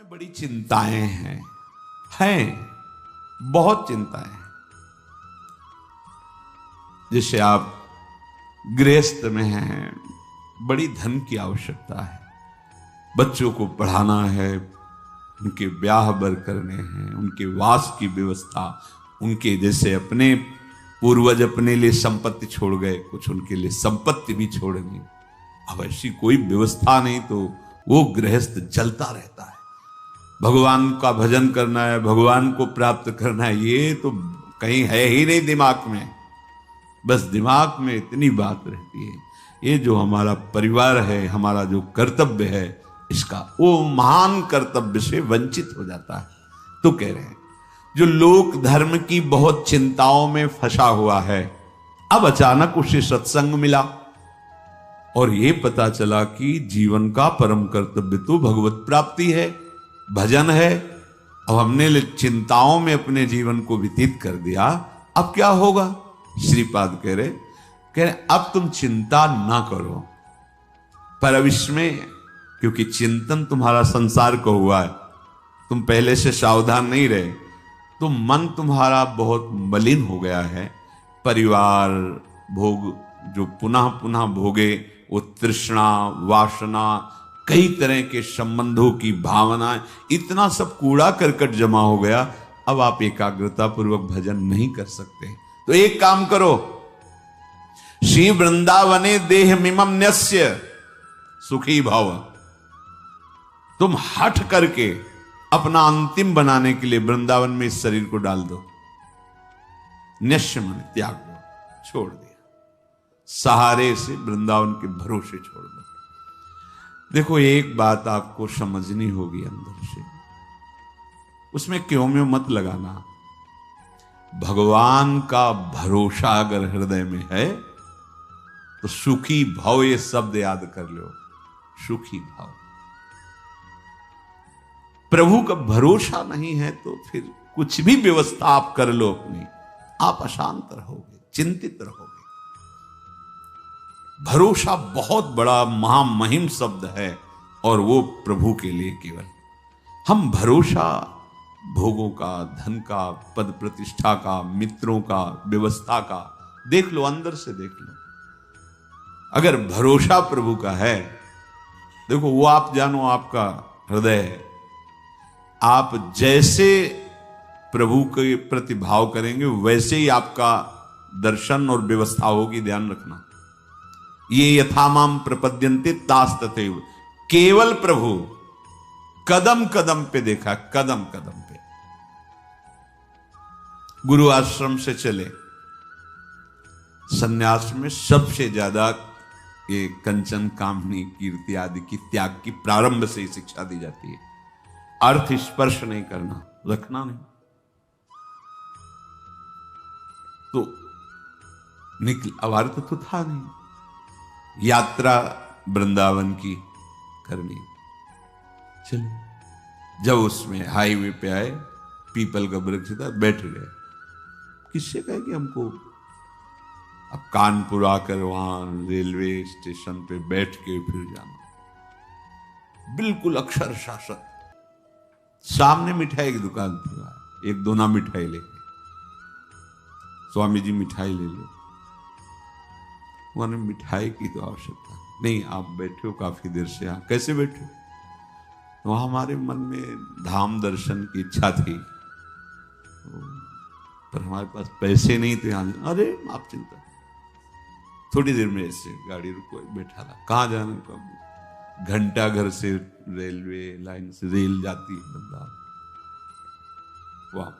में बड़ी चिंताएं हैं बहुत चिंताएं हैं। जैसे आप गृहस्थ में हैं, बड़ी धन की आवश्यकता है, बच्चों को पढ़ाना है, उनके ब्याह बर करने हैं, उनके वास की व्यवस्था, उनके जैसे अपने पूर्वज अपने लिए संपत्ति छोड़ गए, कुछ उनके लिए संपत्ति भी छोड़नी। अब ऐसी कोई व्यवस्था नहीं तो वो गृहस्थ जलता रहता है। भगवान का भजन करना है, भगवान को प्राप्त करना है, ये तो कहीं है ही नहीं दिमाग में। बस दिमाग में इतनी बात रहती है, ये जो हमारा परिवार है, हमारा जो कर्तव्य है, इसका वो महान कर्तव्य से वंचित हो जाता है। तो कह रहे हैं जो लोक धर्म की बहुत चिंताओं में फंसा हुआ है, अब अचानक उसे सत्संग मिला और ये पता चला कि जीवन का परम कर्तव्य तो भगवत प्राप्ति है, भजन है। अब हमने चिंताओं में अपने जीवन को व्यतीत कर दिया, अब क्या होगा? श्रीपाद कह रहे अब तुम चिंता ना करो, पर अब इसमें क्योंकि चिंतन तुम्हारा संसार को हुआ है, तुम पहले से सावधान नहीं रहे, तो मन तुम्हारा बहुत मलिन हो गया है। परिवार भोग जो पुनः पुनः भोगे, वो तृष्णा, वासना, कई तरह के संबंधों की भावनाएं, इतना सब कूड़ा करकट जमा हो गया। अब आप एकाग्रता पूर्वक भजन नहीं कर सकते। तो एक काम करो, श्री वृंदावने देह मिमम न्यस्य सुखी भव। तुम हठ करके अपना अंतिम बनाने के लिए वृंदावन में इस शरीर को डाल दो। न्यस्य मन त्याग दो, छोड़ दिया, सहारे से वृंदावन के भरोसे छोड़ दो। देखो एक बात आपको समझनी होगी अंदर से, उसमें क्यों में मत लगाना। भगवान का भरोसा अगर हृदय में है तो सुखी भव, ये शब्द याद कर लो, सुखी भव। प्रभु का भरोसा नहीं है तो फिर कुछ भी व्यवस्था आप कर लो अपनी, आप अशांत रहोगे, चिंतित रहोगे। भरोसा बहुत बड़ा महामहिम शब्द है और वो प्रभु के लिए केवल। हम भरोसा भोगों का, धन का, पद प्रतिष्ठा का, मित्रों का, व्यवस्था का देख लो, अंदर से देख लो। अगर भरोसा प्रभु का है, देखो वो आप जानो, आपका हृदय है, आप जैसे प्रभु के प्रति भाव करेंगे वैसे ही आपका दर्शन और व्यवस्था होगी। ध्यान रखना, ये यथामाम प्रपद्यन्ते तास तथैव। केवल प्रभु कदम कदम पे देखा, कदम कदम पे। गुरु आश्रम से चले, सन्यास में सबसे ज्यादा ये कंचन, कामनी, कीर्ति आदि की त्याग की प्रारंभ से ही शिक्षा दी जाती है। अर्थ स्पर्श नहीं करना, रखना नहीं। तो निकल, अब अर्थ तो था नहीं, यात्रा वृंदावन की करनी। चले, जब उसमें हाईवे पे आए, पीपल का वृक्ष था, बैठ गए। किससे कहे कि हमको अब कानपुर आकर वहां रेलवे स्टेशन पे बैठ के फिर जाना, बिल्कुल अक्षर शासक। सामने मिठाई की दुकान थी, एक दोना मिठाई लेके, स्वामी जी मिठाई ले लो। उन्होंने मिठाई की तो आवश्यकता नहीं, आप बैठे हो काफी देर से, यहाँ कैसे बैठे? तो हमारे मन में धाम दर्शन की इच्छा थी, पर हमारे पास पैसे नहीं थे यहाँ। अरे आप चिंता, थोड़ी देर में ऐसे गाड़ी रुको, बैठा रहा। कहाँ जाना? कब? घंटा घर से रेलवे लाइन से रेल जाती है वृंदावन, वहां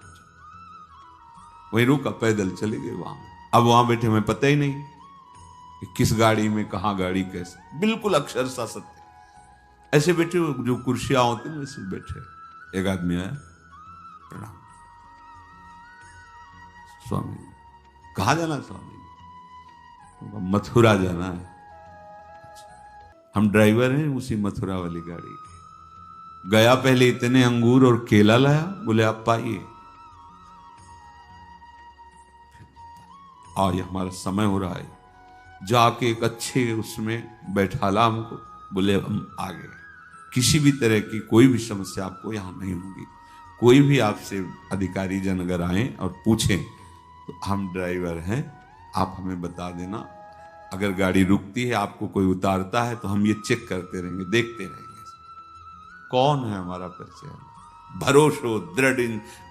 वहीं रुका, पैदल चले गए वहां। अब वहां बैठे, हमें पता ही नहीं कि किस गाड़ी में, कहाँ गाड़ी, कैसे, बिल्कुल अक्षरशः सत्य। ऐसे बैठे, जो कुर्सियां होती हैं वैसे बैठे। एक आदमी आया, प्रणाम स्वामी। कहाँ जाना स्वामी? मथुरा जाना है। हम ड्राइवर हैं उसी मथुरा वाली गाड़ी के। गया, पहले इतने अंगूर और केला लाया, बोले आप पाइए। ये हमारा समय हो रहा है, जाके एक अच्छे उसमें बैठाला हमको, बोले हम आ गए। किसी भी तरह की कोई भी समस्या आपको यहां नहीं होगी। कोई भी आपसे अधिकारी जन अगर आए और पूछें तो हम ड्राइवर हैं, आप हमें बता देना। अगर गाड़ी रुकती है, आपको कोई उतारता है, तो हम ये चेक करते रहेंगे, देखते रहेंगे कौन है हमारा परिचय। भरोसो दृढ़,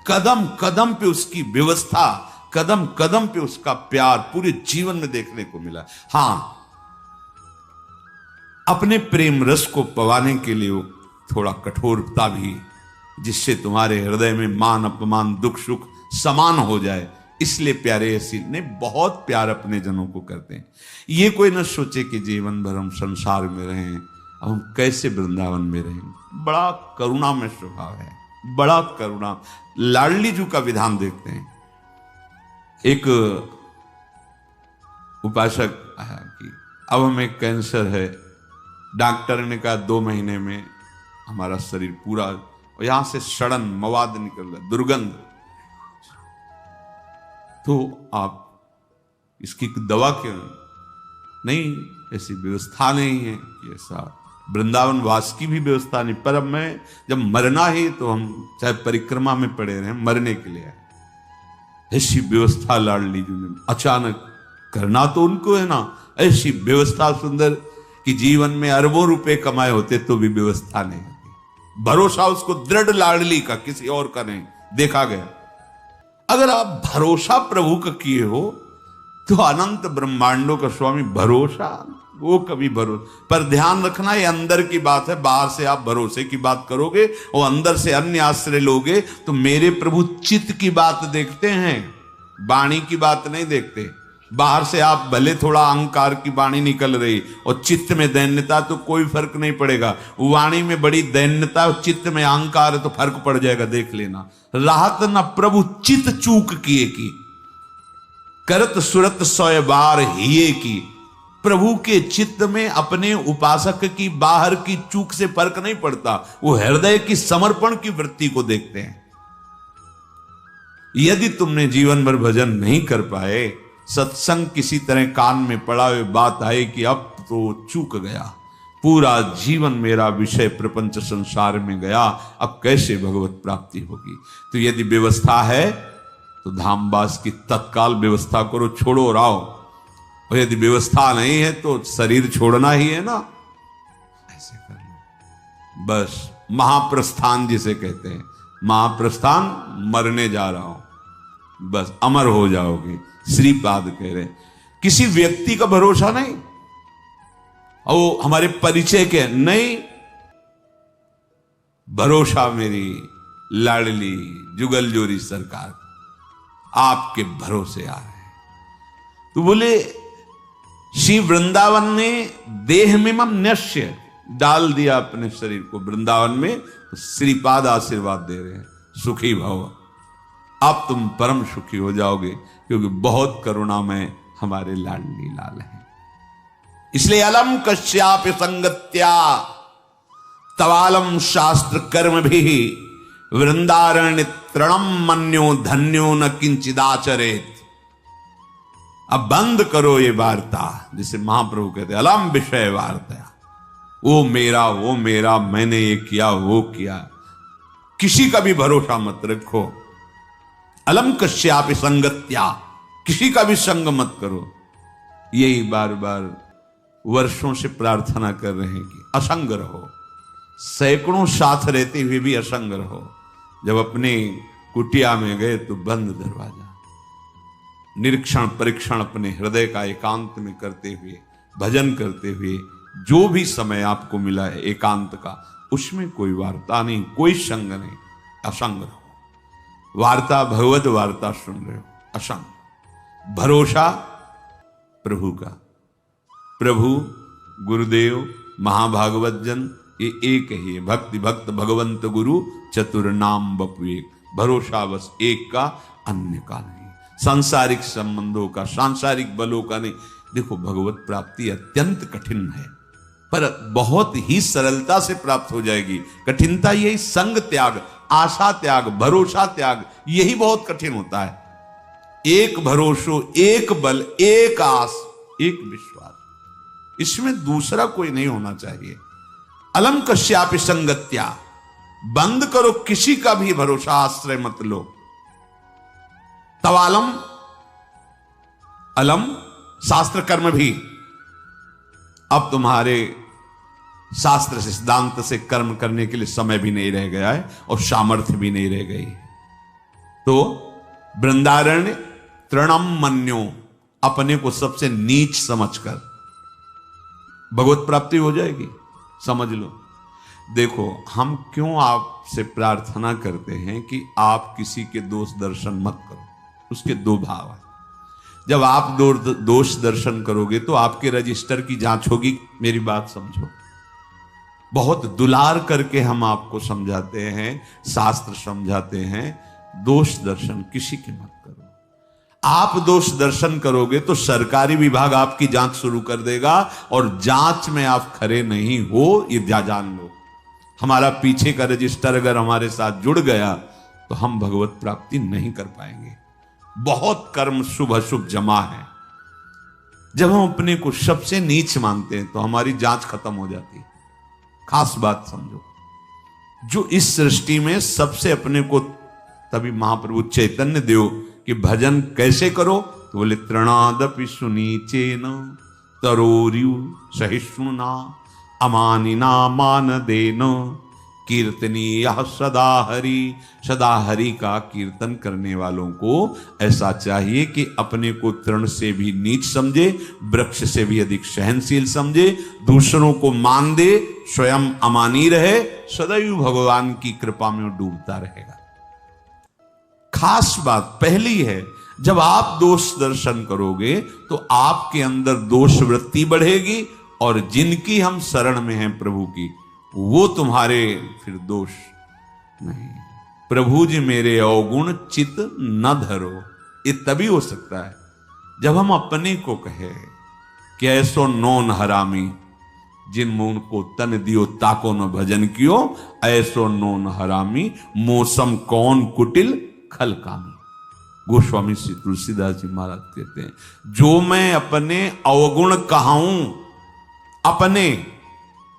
कदम कदम पे उसकी व्यवस्था, कदम कदम पे उसका प्यार पूरे जीवन में देखने को मिला। हां, अपने प्रेम रस को पवाने के लिए थोड़ा कठोरता भी, जिससे तुम्हारे हृदय में मान अपमान दुख सुख समान हो जाए, इसलिए प्यारे ऐसी ने बहुत प्यार अपने जनों को करते हैं। ये कोई न सोचे कि जीवन भर हम संसार में रहें, अब हम कैसे वृंदावन में रहें। बड़ा करुणा में स्वभाव है, बड़ा करुणा। लाडली जी का विधान देखते हैं। एक उपासक आया कि अब हमें कैंसर है, डॉक्टर ने कहा 2 महीने में हमारा शरीर पूरा, और यहां से सड़न मवाद निकल रहा, दुर्गंध, तो आप इसकी दवा क्यों नहीं? ऐसी व्यवस्था नहीं है कि ऐसा वृंदावन वास की भी व्यवस्था नहीं। पर अब मैं जब मरना ही, तो हम चाहे परिक्रमा में पड़े रहे, मरने के लिए आए। ऐसी व्यवस्था लाडली जी ने अचानक करना तो उनको है ना, ऐसी व्यवस्था सुंदर कि जीवन में अरबों रुपए कमाए होते तो भी व्यवस्था नहीं होती। भरोसा उसको दृढ़ लाडली का, किसी और का नहीं देखा गया। अगर आप भरोसा प्रभु का किए हो तो अनंत ब्रह्मांडों का स्वामी भरोसा, वो कभी भरोसा। पर ध्यान रखना, ये अंदर की बात है। बाहर से आप भरोसे की बात करोगे और अंदर से अन्य आश्रय लोगे, तो मेरे प्रभु चित्त की बात देखते हैं, वाणी की बात नहीं देखते। बाहर से आप भले थोड़ा अहंकार की वाणी निकल रही और चित्त में दैन्यता, तो कोई फर्क नहीं पड़ेगा। वाणी में बड़ी दैन्यता और चित्त में अहंकार है तो फर्क पड़ जाएगा, देख लेना। राहत न प्रभु चित्त चूक किए की, करत सुरत 100 बार हिये की। प्रभु के चित्त में अपने उपासक की बाहर की चूक से फर्क नहीं पड़ता, वो हृदय की समर्पण की वृत्ति को देखते हैं। यदि तुमने जीवन भर भजन नहीं कर पाए, सत्संग किसी तरह कान में पड़ा हुए बात आए कि अब तो चूक गया, पूरा जीवन मेरा विषय प्रपंच संसार में गया, अब कैसे भगवत प्राप्ति होगी। तो यदि व्यवस्था है तो धामवास की तत्काल व्यवस्था करो, छोड़ो और आओ। और यदि व्यवस्था नहीं है तो शरीर छोड़ना ही है ना, ऐसे कर लो बस। महाप्रस्थान जिसे कहते हैं, महाप्रस्थान, मरने जा रहा हूं, बस अमर हो जाओगे। श्रीपाद कह रहे किसी व्यक्ति का भरोसा नहीं, और वो हमारे परिचय के नहीं, भरोसा मेरी लाडली जुगल जोरी सरकार आपके भरोसे आ रहे हैं। तो बोले श्री वृंदावन ने देह में मम न्यस्य, डाल दिया अपने शरीर को वृंदावन में। तो श्रीपाद आशीर्वाद दे रहे हैं, सुखी भव, अब तुम परम सुखी हो जाओगे, क्योंकि बहुत करुणामय हमारे लाडली लाल हैं। इसलिए अलम कश्याप संगत्या तवालम शास्त्र कर्म भी वृंदारण्य तृणम मन्यो धन्यो न किंचिदाचरेत। अब बंद करो ये वार्ता, जिसे महाप्रभु कहते अलम विषय वार्ता, वो मेरा, मैंने ये किया वो किया। किसी का भी भरोसा मत रखो। अलम कश्याप संगत्या, किसी का भी संग मत करो। यही बार बार वर्षों से प्रार्थना कर रहे हैं कि असंग रहो। सैकड़ों साथ रहते हुए भी असंग रहो। जब अपने कुटिया में गए तो बंद दरवाजा, निरीक्षण परीक्षण अपने हृदय का एकांत में करते हुए, भजन करते हुए, जो भी समय आपको मिला है एकांत का, उसमें कोई वार्ता नहीं, कोई संग नहीं, असंग रहो। वार्ता भगवत वार्ता सुन रहे हो, असंग। भरोसा प्रभु का, प्रभु गुरुदेव महाभागवत जन ये एक ही है। भक्ति भक्त भगवंत गुरु चतुर नाम बपु एक। भरोसा बस एक का, अन्य का नहीं। सांसारिक संबंधों का, सांसारिक बलों का नहीं। देखो भगवत प्राप्ति अत्यंत कठिन है, पर बहुत ही सरलता से प्राप्त हो जाएगी। कठिनता यही संग त्याग, आशा त्याग, भरोसा त्याग, यही बहुत कठिन होता है। एक भरोसो, एक बल, एक आस, एक विश्वास, इसमें दूसरा कोई नहीं होना चाहिए। अलम कश्यापि संगत्या, बंद करो किसी का भी भरोसा, आश्रय मत लो। तवालम, अलम शास्त्र कर्म भी, अब तुम्हारे शास्त्र सिद्धांत से कर्म करने के लिए समय भी नहीं रह गया है और सामर्थ्य भी नहीं रह गई है। तो वृंदारण्य तृणम मन्यो, अपने को सबसे नीच समझकर भगवत प्राप्ति हो जाएगी, समझ लो। देखो, हम क्यों आपसे प्रार्थना करते हैं कि आप किसी के दोष दर्शन मत करो, उसके दो भाव है। जब आप दोष दर्शन करोगे तो आपके रजिस्टर की जांच होगी। मेरी बात समझो, बहुत दुलार करके हम आपको समझाते हैं, शास्त्र समझाते हैं, दोष दर्शन किसी के मत करो। आप दोष दर्शन करोगे तो सरकारी विभाग आपकी जांच शुरू कर देगा, और जांच में आप खरे नहीं हो, ये जान लो। हमारा पीछे का रजिस्टर अगर हमारे साथ जुड़ गया तो हम भगवत प्राप्ति नहीं कर पाएंगे। बहुत कर्म शुभ अशुभ जमा है। जब हम अपने को सबसे नीच मानते हैं तो हमारी जांच खत्म हो जाती है। खास बात समझो, जो इस सृष्टि में सबसे अपने को, तभी महाप्रभु चैतन्य देव कि भजन कैसे करो, तो बोले तृणादपि सुनीचेन तरोर्यु सहिष्णुना अमानिना मान देन कीर्तनीय सदा हरि। सदा हरि का कीर्तन करने वालों को ऐसा चाहिए कि अपने को तृण से भी नीच समझे, वृक्ष से भी अधिक सहनशील समझे, दूसरों को मान दे, स्वयं अमानी रहे, सदैव भगवान की कृपा में डूबता रहेगा। खास बात पहली है, जब आप दोष दर्शन करोगे तो आपके अंदर दोष वृत्ति बढ़ेगी, और जिनकी हम शरण में हैं प्रभु की, वो तुम्हारे फिर दोष नहीं। प्रभु जी मेरे अवगुण चित न धरो, ये तभी हो सकता है जब हम अपने को कहे कि ऐसो नौन हरामी, जिन मुन को तन दियो ताको न भजन कियो, ऐसो नौन हरामी मौसम कौन कुटिल खल कामी। गोस्वामी श्री तुलसीदास जी महाराज कहते हैं, जो मैं अपने अवगुण कहाऊं, अपने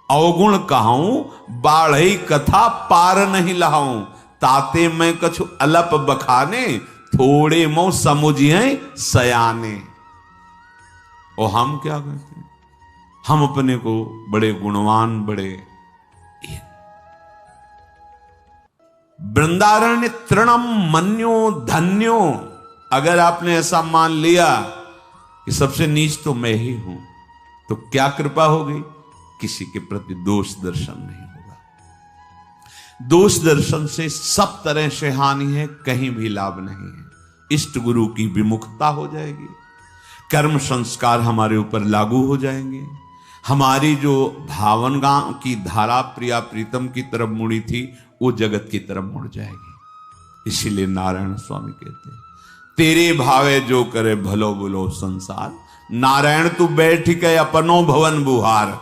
अवगुण कहाऊं, बाढ़ई कथा पार नहीं लहाऊं, ताते मैं कछु अलप बखाने, थोड़े मो समुझिए सयाने। और हम क्या करते हैं, हम अपने को बड़े गुणवान, बड़े। वृंदारण्य तृणम मन्यो धन्यो, अगर आपने ऐसा मान लिया कि सबसे नीच तो मैं ही हूं, तो क्या कृपा होगी, किसी के प्रति दोष दर्शन नहीं होगा। दोष दर्शन से सब तरह से हानि है, कहीं भी लाभ नहीं है। इष्ट गुरु की विमुखता हो जाएगी, कर्म संस्कार हमारे ऊपर लागू हो जाएंगे, हमारी जो भावना की धारा प्रिया प्रीतम की तरफ मुड़ी थी वो जगत की तरफ मुड़ जाएगी। इसीलिए नारायण स्वामी कहते हैं, तेरे भावे जो करे भलो बुलो संसार, नारायण तू बैठ के अपनो भवन बुहार,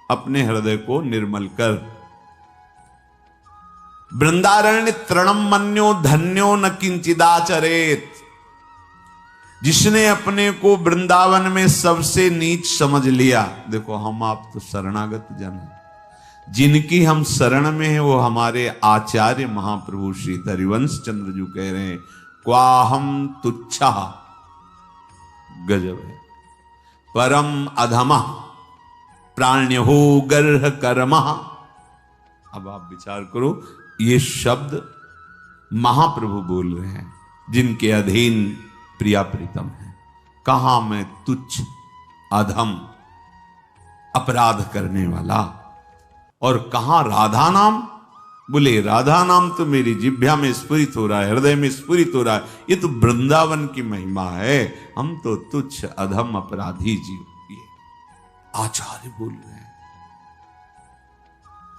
अपने हृदय को निर्मल कर। वृंदारण्य तृणम मन्यो धन्यो न किंचिदाचरेत, जिसने अपने को वृंदावन में सबसे नीच समझ लिया। देखो, हम आप तो शरणागत जन हैं, जिनकी हम शरण में हैं वो हमारे आचार्य महाप्रभु श्री हरिवंश चंद्र जी कह रहे हैं, क्वाहम तुच्छा, गजब है, परम अधमा प्राण्य हो गर्ह कर्मा। अब आप विचार करो, ये शब्द महाप्रभु बोल रहे हैं, जिनके अधीन प्रिया प्रीतम है। कहां मैं तुच्छ, अधम, अपराध करने वाला, और कहां राधा नाम, बोले राधा नाम तो मेरी जिह्वा में स्फुरित हो रहा है, हृदय में स्फुरित हो रहा है, ये तो वृंदावन की महिमा है। हम तो तुच्छ अधम अपराधी जीव, ये आचार्य बोल रहे हैं।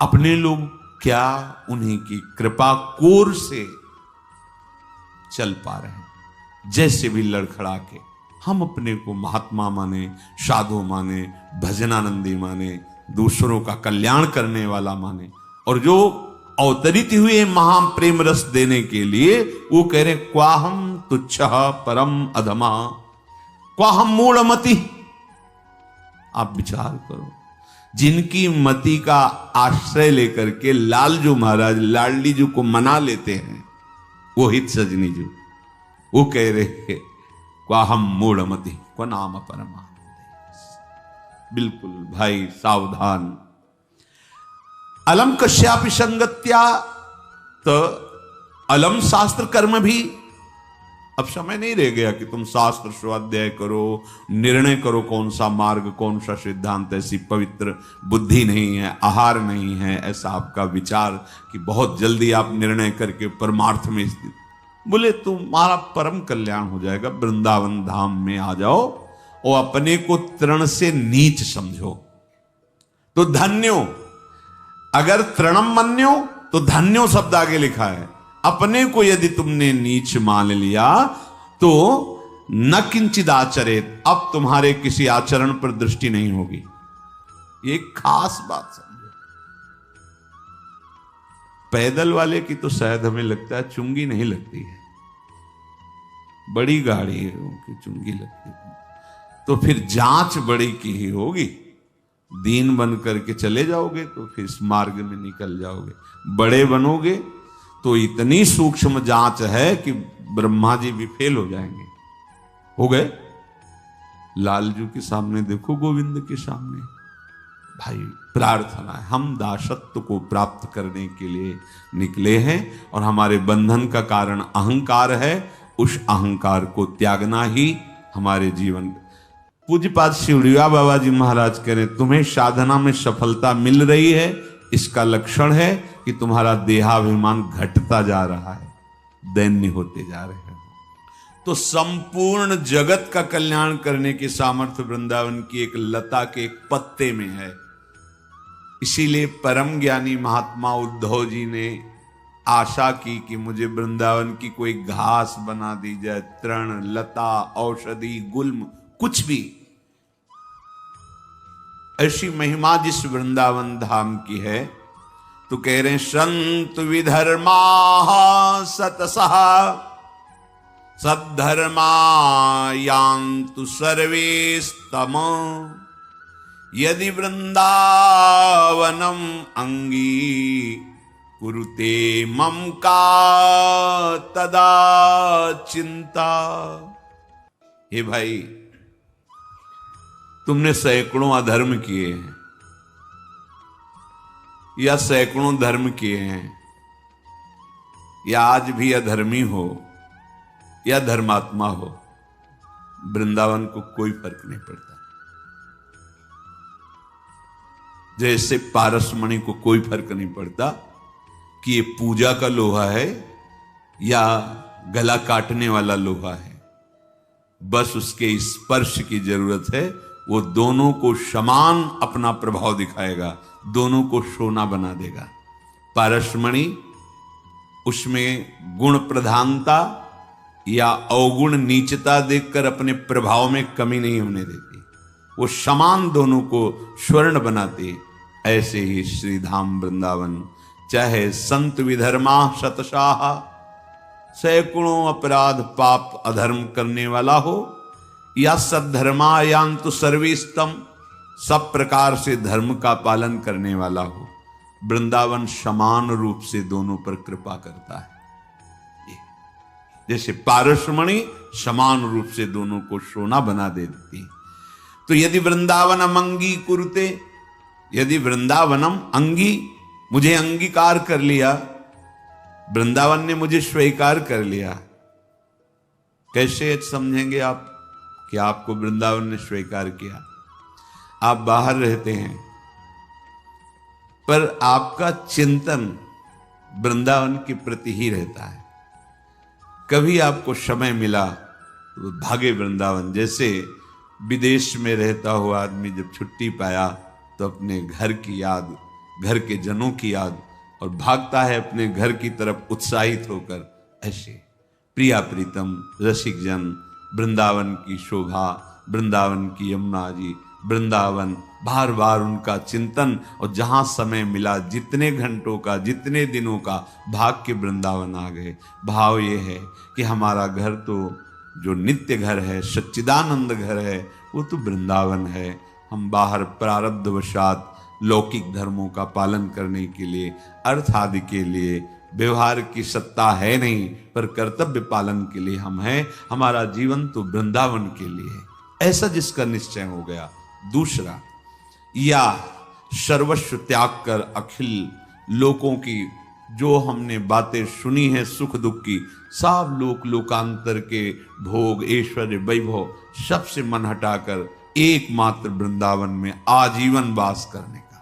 अपने लोग क्या उन्हीं की कृपा कोर से चल पा रहे हैं, जैसे भी लड़खड़ा के। हम अपने को महात्मा माने, साधु माने, भजनानंदी माने, दूसरों का कल्याण करने वाला माने, और जो अवतरित हुए महा प्रेम रस देने के लिए वो कह रहे क्वाहम तुच्छ परम अधमा क्वाहम मूढ़मति। आप विचार करो, जिनकी मति का आश्रय लेकर के लालजू महाराज लाडली जी को मना लेते हैं, वो हित सजनी जी, वो कह रहे हैं क्वाहम मूढ़मति को नाम परमा। बिल्कुल भाई सावधान। अलम कश्यापि संगत्या, तो अलम शास्त्र कर्म भी। अब समय नहीं रह गया कि तुम शास्त्र स्वाध्याय करो, निर्णय करो कौन सा मार्ग, कौन सा सिद्धांत। ऐसी पवित्र बुद्धि नहीं है, आहार नहीं है ऐसा आपका विचार कि बहुत जल्दी आप निर्णय करके परमार्थ में स्थित। बोले तुम्हारा परम कल्याण हो जाएगा, वृंदावन धाम में आ जाओ और अपने को तृण से नीच समझो तो धन्यो। अगर तृणम मन्यो तो धन्यो शब्द आगे लिखा है। अपने को यदि तुमने नीच मान लिया तो न किंचित आचरेत, अब तुम्हारे किसी आचरण पर दृष्टि नहीं होगी। ये खास बात समझो। पैदल वाले की तो शायद हमें लगता है चुंगी नहीं लगती है, बड़ी गाड़ी है उनकी चुंगी लगती है, तो फिर जांच बड़ी की ही होगी। दीन बन करके चले जाओगे तो फिर इस मार्ग में निकल जाओगे, बड़े बनोगे तो इतनी सूक्ष्म जांच है कि ब्रह्मा जी भी फेल हो जाएंगे। हो गए लालजू के सामने, देखो गोविंद के सामने। भाई प्रार्थना है, हम दासत्व को प्राप्त करने के लिए निकले हैं और हमारे बंधन का कारण अहंकार है। उस अहंकार को त्यागना ही हमारे जीवन। पूज्यपाद शिवड़िया बाबा जी महाराज कह रहे तुम्हें साधना में सफलता मिल रही है, इसका लक्षण है कि तुम्हारा देहाभिमान घटता जा रहा है, दैन्य होते जा रहे हो। तो संपूर्ण जगत का कल्याण करने की सामर्थ्य वृंदावन की एक लता के एक पत्ते में है। इसीलिए परम ज्ञानी महात्मा उद्धव जी ने आशा की कि मुझे वृंदावन की कोई घास बना दी जाए, तृण लता औषधि गुल्म कुछ भी। ऐसी महिमा जिस वृंदावन धाम की है तो कह रहे हैं संत विधर्मा सतसः सद्धर्मा यान्तु सर्वेस्तम यदि वृंदावनम अंगी कुरुते मम का तदा चिंता। हे भाई, तुमने सैकड़ों अधर्म किए हैं या सैकड़ों धर्म किए हैं, या आज भी अधर्मी हो या धर्मात्मा हो, वृंदावन को कोई फर्क नहीं पड़ता। जैसे पारसमणि को कोई फर्क नहीं पड़ता कि ये पूजा का लोहा है या गला काटने वाला लोहा है, बस उसके स्पर्श की जरूरत है। वो दोनों को समान अपना प्रभाव दिखाएगा, दोनों को सोना बना देगा। पारसमणि उसमें गुण प्रधानता या अवगुण नीचता देखकर अपने प्रभाव में कमी नहीं होने देती, वो समान दोनों को स्वर्ण बनाते। ऐसे ही श्रीधाम वृंदावन, चाहे संत विधर्मा शतशाह, सैकड़ों अपराध पाप अधर्म करने वाला हो, या सद्धर्मा यान्तु सर्वेस्तम, सब प्रकार से धर्म का पालन करने वाला हो, वृंदावन समान रूप से दोनों पर कृपा करता है। जैसे पारसमणि समान रूप से दोनों को सोना बना देती। तो यदि वृंदावनम अंगी कुरुते, यदि वृंदावनम अंगी, मुझे अंगीकार कर लिया, वृंदावन ने मुझे स्वीकार कर लिया। कैसे समझेंगे आप कि आपको वृंदावन ने स्वीकार किया? आप बाहर रहते हैं पर आपका चिंतन वृंदावन के प्रति ही रहता है। कभी आपको समय मिला तो भागे वृंदावन। जैसे विदेश में रहता हुआ आदमी जब छुट्टी पाया तो अपने घर की याद, घर के जनों की याद, और भागता है अपने घर की तरफ उत्साहित होकर। ऐसे प्रिया प्रीतम रसिक जन, वृंदावन की शोभा, वृंदावन की यमुना जी, वृंदावन, बार बार उनका चिंतन। और जहां समय मिला, जितने घंटों का, जितने दिनों का, भाग के वृंदावन आ गए। भाव ये है कि हमारा घर तो जो नित्य घर है, सच्चिदानंद घर है, वो तो वृंदावन है। हम बाहर प्रारब्धवशात लौकिक धर्मों का पालन करने के लिए, अर्थ आदि के लिए व्यवहार की सत्ता है नहीं, पर कर्तव्य पालन के लिए हम हैं। हमारा जीवन तो वृंदावन के लिए है, ऐसा जिसका निश्चय हो गया। दूसरा, या सर्वस्व त्याग कर अखिल लोकों की जो हमने बातें सुनी हैं सुख दुख की, सब लोकांतर के भोग ऐश्वर्य वैभव सबसे मन हटाकर एकमात्र वृंदावन में आजीवन वास करने का।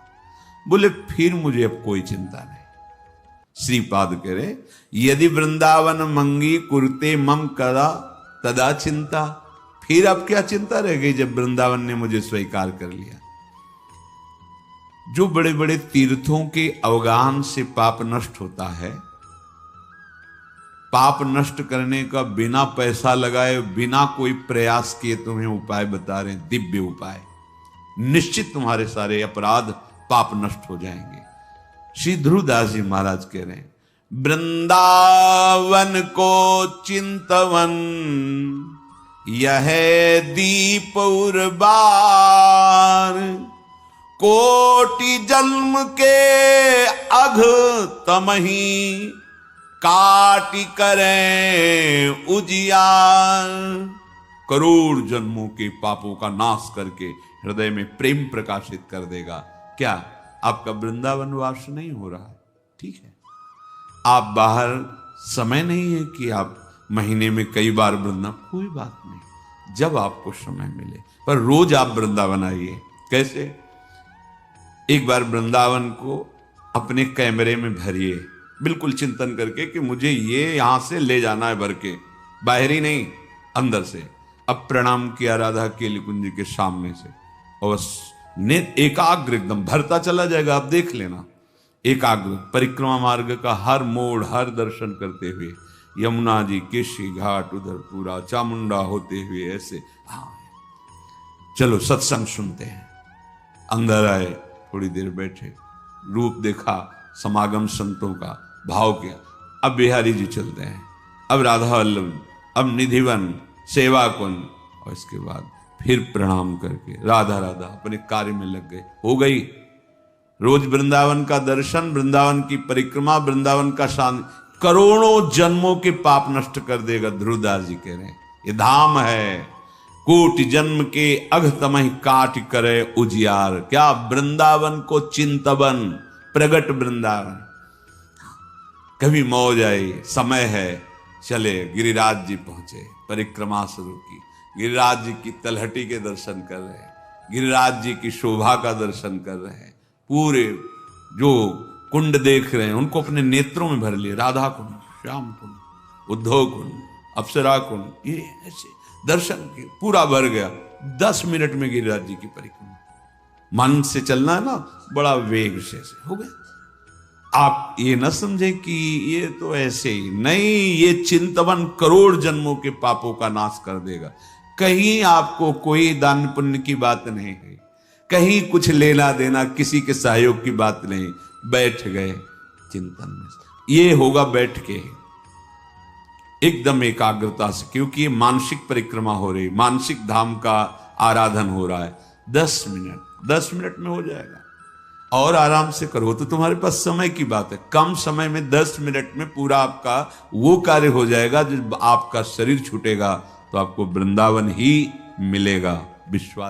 बोले फिर मुझे अब कोई चिंता नहीं। श्रीपाद कह रहे, यदि वृंदावन मंगी कुरते मम कदा तदा चिंता। फिर अब क्या चिंता रह गई जब वृंदावन ने मुझे स्वीकार कर लिया। जो बड़े बड़े तीर्थों के अवगाहन से पाप नष्ट होता है, पाप नष्ट करने का बिना पैसा लगाए, बिना कोई प्रयास किए तुम्हें उपाय बता रहे हैं, दिव्य उपाय। निश्चित तुम्हारे सारे अपराध पाप नष्ट हो जाएंगे। श्री ध्रुवदास जी महाराज कह रहे हैं, वृंदावन को चिंतवन यह दीप उर्बार, कोटि जन्म के अघ तमही काटि करें उजियार। करोड़ जन्मों के पापों का नाश करके हृदय में प्रेम प्रकाशित कर देगा। क्या आपका वृंदावन वास नहीं हो रहा? ठीक है, आप बाहर समय नहीं है कि आप महीने में कई बार वृंदावन, कोई बात नहीं, जब आपको समय मिले, पर रोज आप वृंदावन आइए। कैसे? एक बार वृंदावन को अपने कैमरे में भरिए, बिल्कुल चिंतन करके कि मुझे ये यहां से ले जाना है भर के, बाहरी नहीं, अंदर से। अब प्रणाम किया राधा केली कुंज के सामने से, और एकाग्र एकदम भरता चला जाएगा। आप देख लेना, एकाग्र परिक्रमा मार्ग का हर मोड़, हर दर्शन करते हुए, यमुना जी, केशी घाट, उधर पूरा चामुंडा होते हुए ऐसे। हाँ, चलो सत्संग सुनते हैं। अंदर आए, थोड़ी देर बैठे, रूप देखा, समागम संतों का, भाव किया। अब बिहारी जी चलते हैं, अब राधा वल्लभ, अब निधिवन, सेवा कुंज, और इसके बाद फिर प्रणाम करके राधा राधा अपने कार्य में लग गए। हो गई रोज वृंदावन का दर्शन, वृंदावन की परिक्रमा, वृंदावन का शांति करोड़ों जन्मों के पाप नष्ट कर देगा। ध्रुवदास जी कह रहे हैं, ये धाम है, कोटि जन्म के अघ तमहि काट करे उजियार। क्या वृंदावन को चिंतवन, प्रगट वृंदावन। कभी मौज आई, समय है, चले गिरिराज जी पहुंचे, परिक्रमा शुरू की, गिरिराज जी की तलहटी के दर्शन कर रहे हैं, गिरिराज जी की शोभा का दर्शन कर रहे हैं, पूरे जो कुंड देख रहे हैं उनको अपने नेत्रों में भर लिए, राधा कुंड, श्याम कुंड, उद्धव कुंड, अप्सरा कुंड, ये ऐसे दर्शन के पूरा भर गया। 10 मिनट में गिरिराज जी की परिक्रमा, मन से चलना है ना, बड़ा वेग से हो गया। आप ये न समझे कि ये तो ऐसे ही नहीं, ये चिंतवन करोड़ जन्मों के पापों का नाश कर देगा। कहीं आपको कोई दान पुण्य की बात नहीं है, कहीं कुछ लेना देना, किसी के सहयोग की बात नहीं, बैठ गए चिंतन में। ये होगा बैठ के एकदम एकाग्रता से, क्योंकि ये मानसिक परिक्रमा हो रही, मानसिक धाम का आराधन हो रहा है। 10 मिनट में हो जाएगा। और आराम से करो तो तुम्हारे पास समय की बात है, कम समय में 10 मिनट में पूरा आपका वो कार्य हो जाएगा। जब आपका शरीर छूटेगा तो आपको वृंदावन ही मिलेगा। विश्वास